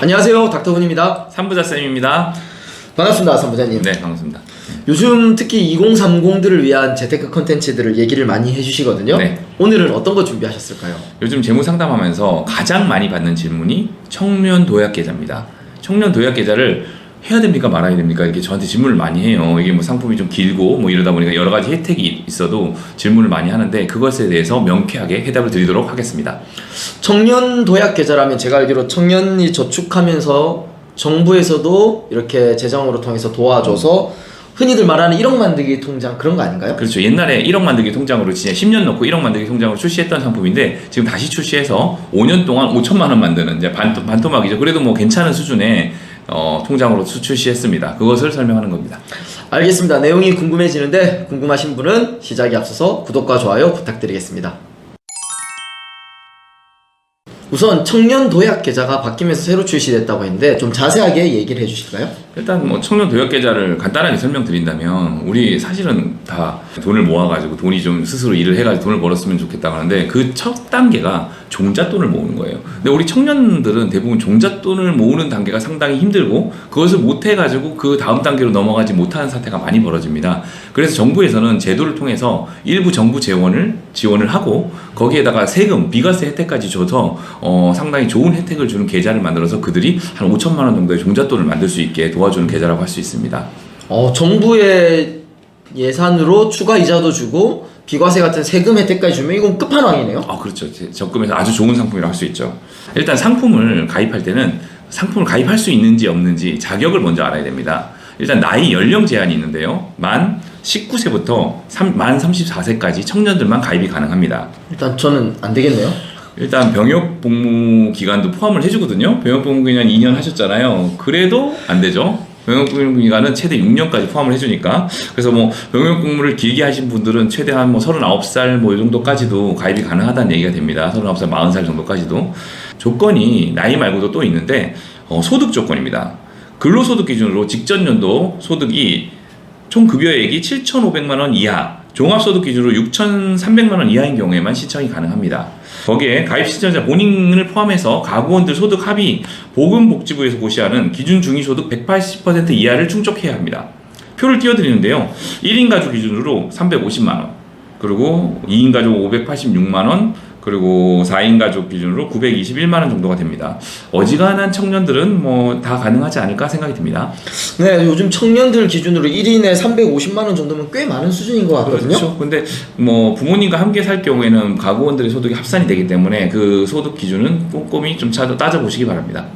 안녕하세요, 닥터훈입니다. 삼부자쌤입니다. 반갑습니다, 삼부자님. 네, 반갑습니다. 요즘 특히 2030들을 위한 재테크 컨텐츠들을 얘기를 많이 해주시거든요. 네. 오늘은 어떤 거 준비하셨을까요? 요즘 재무 상담하면서 가장 많이 받는 질문이 청년 도약 계좌입니다. 청년 도약 계좌를 해야 됩니까 말아야 됩니까 이렇게 저한테 질문을 많이 해요. 이게 뭐 상품이 좀 길고 뭐 이러다 보니까 여러 가지 혜택이 있어도 질문을 많이 하는데 그것에 대해서 명쾌하게 해답을 드리도록 하겠습니다. 청년 도약 계좌라면 제가 알기로 청년이 저축하면서 정부에서도 이렇게 재정으로 통해서 도와줘서 흔히들 말하는 1억 만들기 통장 그런 거 아닌가요? 그렇죠. 옛날에 1억 만들기 통장으로 진짜 10년 넣고 1억 만들기 통장으로 출시했던 상품인데 지금 다시 출시해서 5년 동안 5천만 원 만드는 이제 반토막이죠. 그래도 뭐 괜찮은 수준의 통장으로 출시했습니다. 그것을 설명하는 겁니다. 알겠습니다. 내용이 궁금해지는데 궁금하신 분은 시작에 앞서서 구독과 좋아요 부탁드리겠습니다. 우선 청년 도약 계좌가 바뀌면서 새로 출시됐다고 했는데 좀 자세하게 얘기를 해주실까요? 일단 뭐 청년 도약 계좌를 간단하게 설명드린다면 우리 사실은 다 돈을 모아가지고 돈이 좀 스스로 일을 해가지고 돈을 벌었으면 좋겠다고 하는데 그 첫 단계가 종잣돈을 모으는 거예요. 근데 우리 청년들은 대부분 종잣돈을 모으는 단계가 상당히 힘들고 그것을 못해가지고 그 다음 단계로 넘어가지 못하는 사태가 많이 벌어집니다. 그래서 정부에서는 제도를 통해서 일부 정부 지원을 하고 거기에다가 세금, 비과세 혜택까지 줘서 상당히 좋은 혜택을 주는 계좌를 만들어서 그들이 한 5천만 원 정도의 종잣돈을 만들 수 있게 도와주는 계좌라고 할 수 있습니다. 정부의 예산으로 추가 이자도 주고 비과세 같은 세금 혜택까지 주면 이건 끝판왕이네요. 그렇죠. 적금에서 아주 좋은 상품이라고 할 수 있죠. 일단 상품을 가입할 때는 상품을 가입할 수 있는지 없는지 자격을 먼저 알아야 됩니다. 일단 나이 연령 제한이 있는데요. 만 19세부터 만 34세까지 청년들만 가입이 가능합니다. 일단 저는 안 되겠네요. 일단 병역 복무 기간도 포함을 해주거든요. 병역 복무 기간 2년 하셨잖아요. 그래도 안 되죠. 병역 복무 기간은 최대 6년까지 포함을 해주니까. 그래서 뭐 병역 복무를 길게 하신 분들은 최대한 뭐 39살 뭐 이 정도까지도 가입이 가능하다는 얘기가 됩니다. 39살, 40살 정도까지도. 조건이 나이 말고도 또 있는데 소득 조건입니다. 근로소득 기준으로 직전 연도 소득이 총 급여액이 7,500만 원 이하, 종합소득 기준으로 6,300만 원 이하인 경우에만 신청이 가능합니다. 거기에 가입 신청자 본인을 포함해서 가구원들 소득 합의 보건복지부에서 고시하는 기준 중위소득 180% 이하를 충족해야 합니다. 표를 띄워드리는데요. 1인 가족 기준으로 350만 원, 그리고 2인 가족 586만 원, 그리고 4인 가족 기준으로 921만 원 정도가 됩니다. 어지간한 청년들은 뭐 다 가능하지 않을까 생각이 듭니다. 네, 요즘 청년들 기준으로 1인에 350만 원 정도면 꽤 많은 수준인 것 같거든요. 그렇죠. 근데 뭐 부모님과 함께 살 경우에는 가구원들의 소득이 합산이 되기 때문에 그 소득 기준은 꼼꼼히 좀 따져보시기 바랍니다.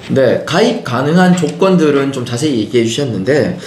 네, 가입 가능한 조건들은 좀 자세히 얘기해 주셨는데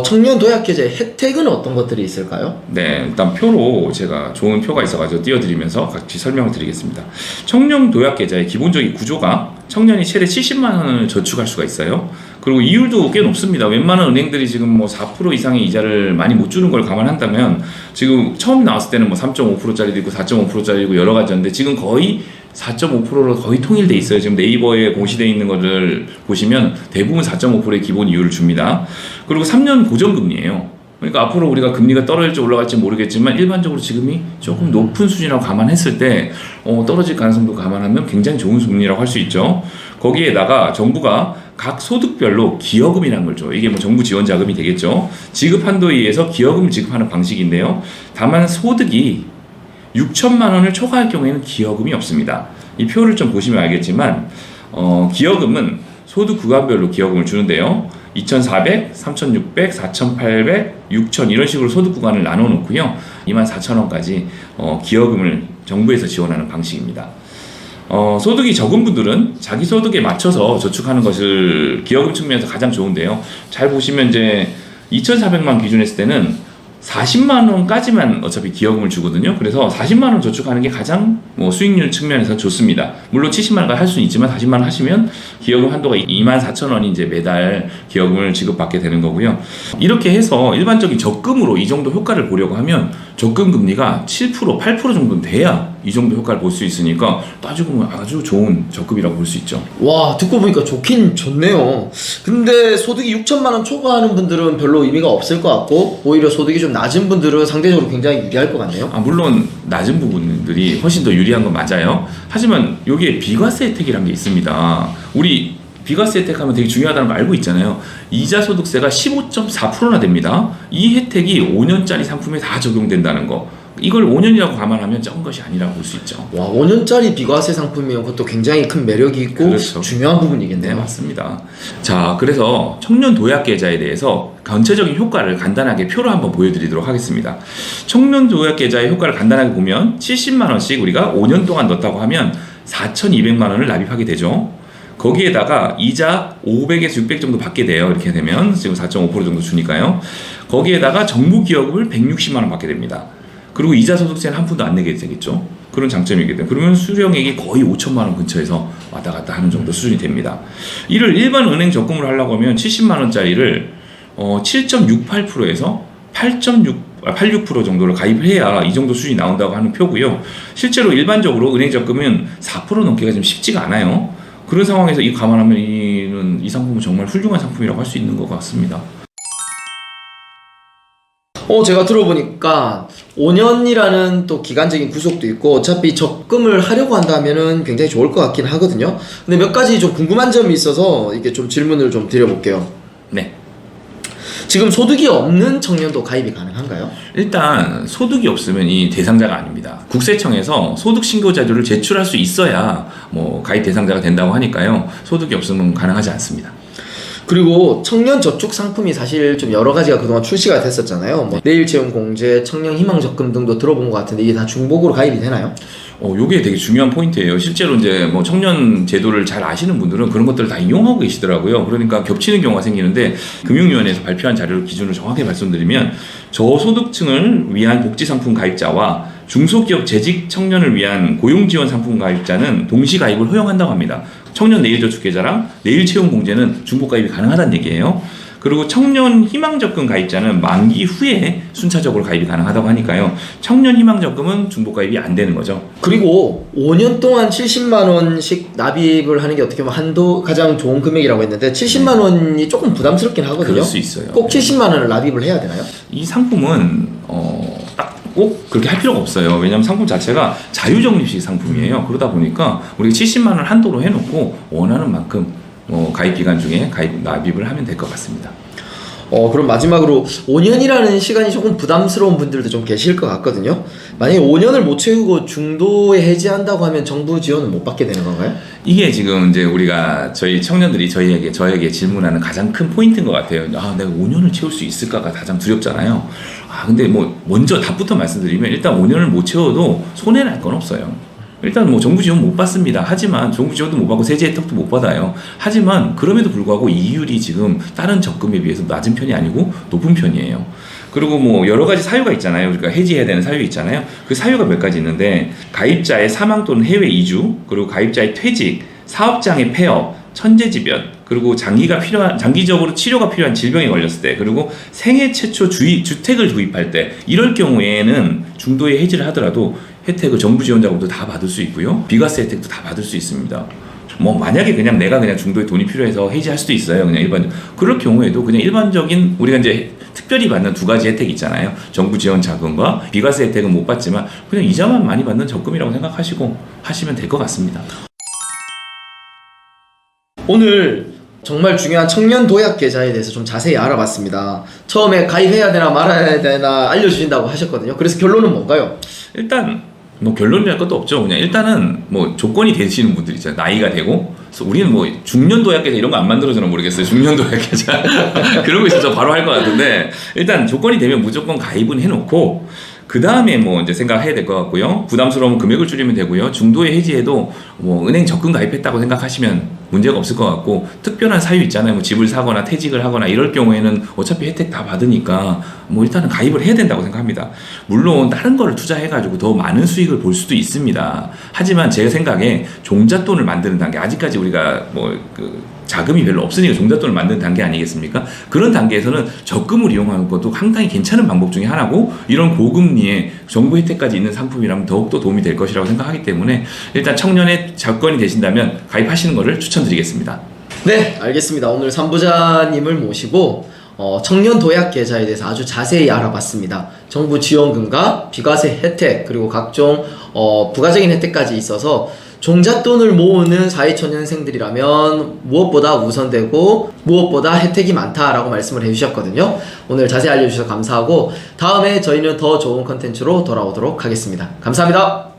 청년 도약 계좌의 혜택은 어떤 것들이 있을까요? 네, 일단 표로 제가 좋은 표가 있어가지고 띄워드리면서 같이 설명을 드리겠습니다. 청년 도약 계좌의 기본적인 구조가 청년이 최대 70만 원을 저축할 수가 있어요. 그리고 이율도 꽤 높습니다. 웬만한 은행들이 지금 뭐 4% 이상의 이자를 많이 못 주는 걸 감안한다면 지금 처음 나왔을 때는 뭐 3.5%짜리도 있고 4.5%짜리도 있고 여러 가지였는데 지금 거의 4.5%로 거의 통일돼 있어요. 지금 네이버에 공시되어 있는 것을 보시면 대부분 4.5%의 기본 이율을 줍니다. 그리고 3년 고정금리예요. 그러니까 앞으로 우리가 금리가 떨어질지 올라갈지 모르겠지만 일반적으로 지금이 조금 높은 수준이라고 감안했을 때 떨어질 가능성도 감안하면 굉장히 좋은 금리라고 할 수 있죠. 거기에다가 정부가 각 소득별로 기여금이라는 걸 줘요. 이게 뭐 정부 지원 자금이 되겠죠. 지급 한도에 의해서 기여금을 지급하는 방식인데요. 다만 소득이 6천만 원을 초과할 경우에는 기여금이 없습니다. 이 표를 좀 보시면 알겠지만 기여금은 소득 구간별로 기여금을 주는데요. 2,400, 3,600, 4,800, 6,000 이런 식으로 소득 구간을 나눠 놓고요. 24,000원까지 기여금을 정부에서 지원하는 방식입니다. 소득이 적은 분들은 자기 소득에 맞춰서 저축하는 것을 기여금 측면에서 가장 좋은데요. 잘 보시면 이제 2,400만 기준 했을 때는 40만 원까지만 어차피 기여금을 주거든요. 그래서 40만 원 저축하는 게 가장 수익률 측면에서 좋습니다. 물론 70만 원까지 할 수는 있지만 40만 원 하시면 기여금 한도가 24,000원이 이제 매달 기여금을 지급받게 되는 거고요. 이렇게 해서 일반적인 적금으로 이 정도 효과를 보려고 하면 적금 금리가 7%, 8% 정도는 돼야 이 정도 효과를 볼 수 있으니까 따지고 보면 아주 좋은 적금이라고 볼 수 있죠. 와, 듣고 보니까 좋긴 좋네요. 근데 소득이 6천만 원 초과하는 분들은 별로 의미가 없을 것 같고 오히려 소득이 좀 낮은 분들은 상대적으로 굉장히 유리할 것 같네요. 물론 낮은 부분들이 훨씬 더 유리한 건 맞아요. 하지만 여기에 비과세 혜택이라는 게 있습니다. 우리 비과세 혜택 하면 되게 중요하다는 거 알고 있잖아요. 이자 소득세가 15.4%나 됩니다. 이 혜택이 5년짜리 상품에 다 적용된다는 거. 이걸 5년이라고 감안하면 적은 것이 아니라고 볼 수 있죠. 와, 5년짜리 비과세 상품이면 그것도 굉장히 큰 매력이 있고 그렇죠. 중요한 부분이겠네요. 네, 맞습니다. 자, 그래서 청년 도약 계좌에 대해서 전체적인 효과를 간단하게 표로 한번 보여드리도록 하겠습니다. 청년 도약 계좌의 효과를 간단하게 보면 70만 원씩 우리가 5년 동안 넣었다고 하면 4,200만 원을 납입하게 되죠. 거기에다가 이자 500에서 600 정도 받게 돼요. 이렇게 되면 지금 4.5% 정도 주니까요. 거기에다가 정부 기여금을 160만 원 받게 됩니다. 그리고 이자 소득세는 한 푼도 안 내게 되겠죠. 그런 장점이겠죠. 그러면 수령액이 거의 5천만 원 근처에서 왔다 갔다 하는 정도 수준이 됩니다. 이를 일반 은행 적금으로 하려고 하면 70만 원짜리를 7.68%에서 86% 정도를 가입해야 이 정도 수준이 나온다고 하는 표고요. 실제로 일반적으로 은행 적금은 4% 넘기가 좀 쉽지가 않아요. 그런 상황에서 이 감안하면 이 상품은 정말 훌륭한 상품이라고 할 수 있는 것 같습니다. 제가 들어보니까 5년이라는 또 기간적인 구속도 있고 어차피 적금을 하려고 한다면은 굉장히 좋을 것 같긴 하거든요. 근데 몇 가지 좀 궁금한 점이 있어서 이게 좀 질문을 좀 드려볼게요. 네. 지금 소득이 없는 청년도 가입이 가능한가요? 일단 소득이 없으면 이 대상자가 아닙니다. 국세청에서 소득 신고 자료를 제출할 수 있어야 뭐 가입 대상자가 된다고 하니까요. 소득이 없으면 가능하지 않습니다. 그리고 청년 저축 상품이 사실 좀 여러 가지가 그동안 출시가 됐었잖아요. 뭐 내일 채용 공제, 청년 희망 적금 등도 들어본 것 같은데 이게 다 중복으로 가입이 되나요? 요게 되게 중요한 포인트예요. 실제로 이제 뭐 청년 제도를 잘 아시는 분들은 그런 것들을 다 이용하고 계시더라고요. 그러니까 겹치는 경우가 생기는데 금융위원회에서 발표한 자료를 기준으로 정확히 말씀드리면 저소득층을 위한 복지 상품 가입자와 중소기업 재직 청년을 위한 고용지원 상품 가입자는 동시 가입을 허용한다고 합니다. 청년 내일저축계좌랑 내일채용공제는 중복 가입이 가능하다는 얘기예요. 그리고 청년 희망적금 가입자는 만기 후에 순차적으로 가입이 가능하다고 하니까요. 청년 희망적금은 중복 가입이 안 되는 거죠. 그리고 5년 동안 70만 원씩 납입을 하는 게 어떻게 보면 한도 가장 좋은 금액이라고 했는데 70만 원이 조금 부담스럽긴 하거든요. 그럴 수 있어요. 꼭 70만 원을 납입을 해야 되나요? 이 상품은 딱 꼭 그렇게 할 필요가 없어요. 왜냐하면 상품 자체가 자유적립식 상품이에요. 그러다 보니까 우리가 70만 원 한도로 해놓고 원하는 만큼 가입 기간 중에 납입을 하면 될 것 같습니다. 그럼 마지막으로 5년이라는 시간이 조금 부담스러운 분들도 좀 계실 것 같거든요. 만약에 5년을 못 채우고 중도에 해지한다고 하면 정부 지원은 못 받게 되는 건가요? 이게 지금 이제 우리가 저희 청년들이 저에게 질문하는 가장 큰 포인트인 것 같아요. 내가 5년을 채울 수 있을까가 가장 두렵잖아요. 근데 먼저 답부터 말씀드리면 일단 5년을 못 채워도 손해 날 건 없어요. 일단 정부 지원 못 받습니다. 하지만 정부 지원도 못 받고 세제 혜택도 못 받아요. 하지만 그럼에도 불구하고 이율이 지금 다른 적금에 비해서 낮은 편이 아니고 높은 편이에요. 그리고 여러 가지 사유가 있잖아요. 그러니까 해지해야 되는 사유 있잖아요. 그 사유가 몇 가지 있는데 가입자의 사망 또는 해외 이주, 그리고 가입자의 퇴직, 사업장의 폐업, 천재지변, 그리고 장기적으로 치료가 필요한 질병에 걸렸을 때, 그리고 생애 최초 주택을 구입할 때, 이럴 경우에는 중도에 해지를 하더라도 혜택을 정부 지원 자금도 다 받을 수 있고요. 비과세 혜택도 다 받을 수 있습니다. 만약에 내가 중도에 돈이 필요해서 해지할 수도 있어요. 그냥 일반적으로. 그럴 경우에도 그냥 일반적인 우리가 이제 특별히 받는 두 가지 혜택이 있잖아요. 정부 지원 자금과 비과세 혜택은 못 받지만 그냥 이자만 많이 받는 적금이라고 생각하시고 하시면 될 것 같습니다. 오늘 정말 중요한 청년 도약 계좌에 대해서 좀 자세히 알아봤습니다. 처음에 가입해야 되나 말아야 되나 알려주신다고 하셨거든요. 그래서 결론은 뭔가요? 일단 결론이랄 것도 없죠. 그냥 일단은 조건이 되시는 분들 있잖아요. 나이가 되고. 그래서 우리는 중년 도약 계좌 이런 거 안 만들어서는 모르겠어요. 중년 도약 계좌 그런 거 있어서 바로 할 것 같은데 일단 조건이 되면 무조건 가입은 해놓고 그 다음에 이제 생각해야 될 것 같고요. 부담스러우면 금액을 줄이면 되고요. 중도에 해지해도 은행 적금 가입했다고 생각하시면 문제가 없을 것 같고 특별한 사유 있잖아요. 집을 사거나 퇴직을 하거나 이럴 경우에는 어차피 혜택 다 받으니까 일단은 가입을 해야 된다고 생각합니다. 물론 다른 거를 투자해가지고 더 많은 수익을 볼 수도 있습니다. 하지만 제 생각에 종잣돈을 만드는 단계 아직까지 우리가 자금이 별로 없으니까 종잣돈을 만드는 단계 아니겠습니까? 그런 단계에서는 적금을 이용하는 것도 상당히 괜찮은 방법 중에 하나고, 이런 고금리에 정부 혜택까지 있는 상품이라면 더욱더 도움이 될 것이라고 생각하기 때문에 일단 청년의 조건이 되신다면 가입하시는 것을 추천드리겠습니다. 네, 알겠습니다. 오늘 삼부자님을 모시고 청년 도약 계좌에 대해서 아주 자세히 알아봤습니다. 정부 지원금과 비과세 혜택, 그리고 각종 부가적인 혜택까지 있어서 종잣돈을 모으는 사회초년생들이라면 무엇보다 우선되고 무엇보다 혜택이 많다라고 말씀을 해주셨거든요. 오늘 자세히 알려주셔서 감사하고, 다음에 저희는 더 좋은 컨텐츠로 돌아오도록 하겠습니다. 감사합니다.